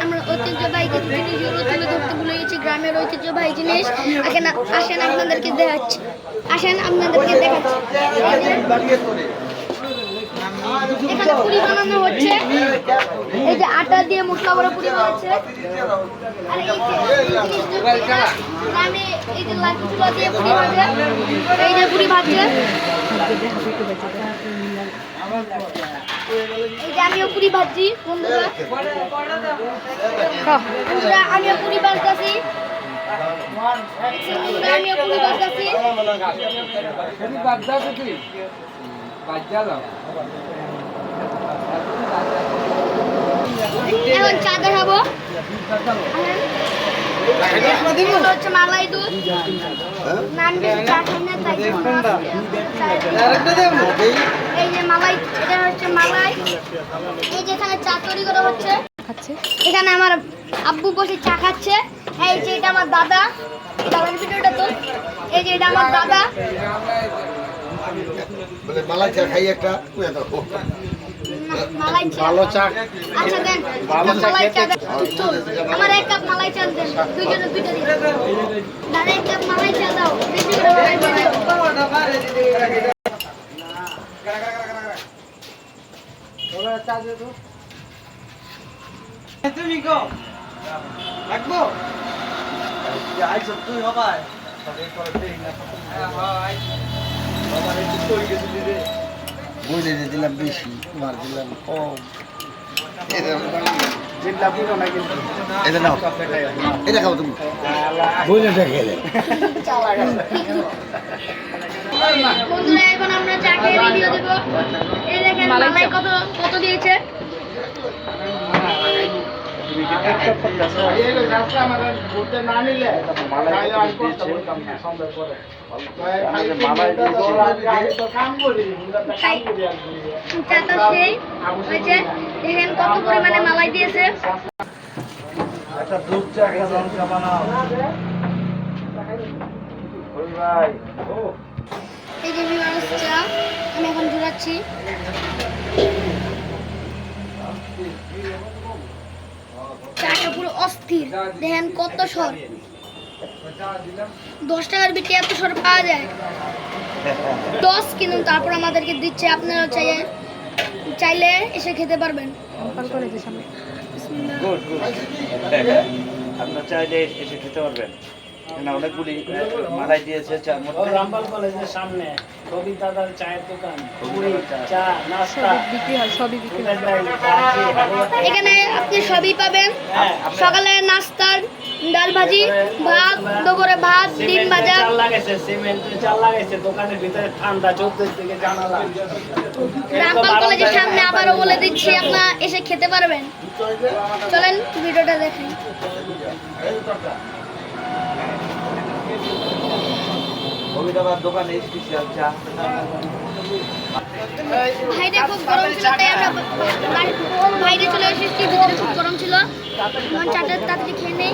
আমরা ঐতিহ্যবাহী কিছু জিনিসগুলো তুলে ধরতে ভুলে গেছি, গ্রামের ঐতিহ্যবাহী জিনিস। আসেন আপনাদেরকে দেখাচ্ছি, আসেন আপনাদেরকে দেখাচ্ছি। এখানে পুরি বানানো হচ্ছে, এই যে আটা দিয়ে মশলা করে পুরি বানাচ্ছে। আর এই যে লাঠি চুলা দিয়ে পুরি ভাজে, এই যে পুরি ভাজছে। এই যে আমিও পুরি ভাজছি বন্ধুরা, আমিও পুরি ভাজতেছি, আমিও পুরি ভাজতেছি। এখন চা দেখাবো, হচ্ছে মালাই দুধ। আমি চা খাই না, তাই এই যে মালাই, এটা হচ্ছে মালাই। এই যে এখানে চা তৈরি করা হচ্ছে, এখানে আমার আব্বু বসে চা খাচ্ছে। এই যে এটা আমার দাদা, দাদার ভিডিওটা তো, এই যে এটা আমার দাদা। মালাই চা খাই একটা, ভালো চা। আচ্ছা দেন, মালাই চা দেন। আমার এক কাপ মালাই চা দেন, দুইজনে দুইটা দিন। দাদা এক কাপ মালাই চা দাও, বেশি করে মালাই চা দাও। তুমি গো রাখবো আইছ তুই হবাই বইলে দিলাম বেশি, মার দিলাম কম। এটা নাও, এটা খাও তুমি, বইলেটা খেলে। বন্ধুরা এখন আমরা চা খেয়ে ভিডিও দেব। এই দেখেন মালাই কত কত দিয়েছে। দেখেন কত পরিমাণে মালাই দিয়েছে। একটা দুধ চা একটা বানাও ভাই। এই যে ভিউয়ার্স চা আমি এখন জুড়াচ্ছি। চাটা পুরো অস্থির, দেখেন কত সর। 10 টাকার বিক্রি এত সর পাওয়া যায় 10, কিন্তু তারপর আমাদেরকে দিচ্ছে। আপনারা চাইলে এসে খেতে পারবেন। আপনার চাইলে এসে খেতে পারবেন। অনেকগুলি মালাই দিয়েছে চার মধ্যে। রামপাল কলেজের সামনে রবীন্দ্র দাদার চায়ের দোকান, চা নাস্তা বিক্রি হয়, সবই বিক্রি হয় এখানে। আপনি সবই পাবেন, সকালে নাস্তার ডাল ভাজি, ভাত, দুপুরে ভাত, ডিম ভাজা। চাল লাগাইছে, সিমেন্টের চাল লাগাইছে, দোকানের ভিতরে ঠান্ডা, 14 থেকে জানালা। রামপাল কলেজের সামনে আবারও বলে দিচ্ছি, আপনারা এসে খেতে পারবেন। চলেন ভিডিওটা দেখেন। দোকানে স্পেশাল চা। বাইরে খুব গরম ছিল, তাই আমরা বাইরে চলে এসেছি। ভিতরে খুব গরম ছিল, চাটা তাড়াতাড়ি খেয়ে নেই।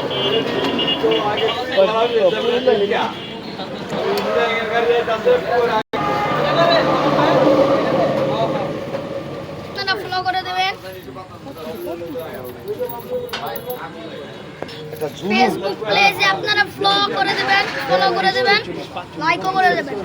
আপনারা ফলো করে দেবেন, ফেসবুক পেজে আপনারা ফলো করে দেবেন, লাইকও করে দেবেন।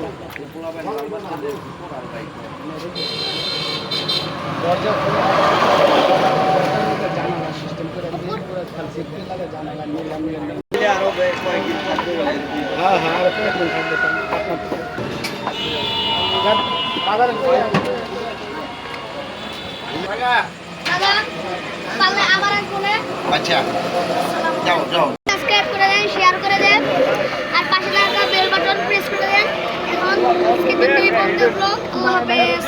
দাদা পারলে আবার ফোনে আচ্ছা যাও যাও, সাবস্ক্রাইব করে দেন, শেয়ার করে দেন, আর পাশে থাকা বেল বাটন প্রেস করে দেন। এখন আজকে 2 পর্যন্ত ব্লগ। আল্লাহ হাফেজ।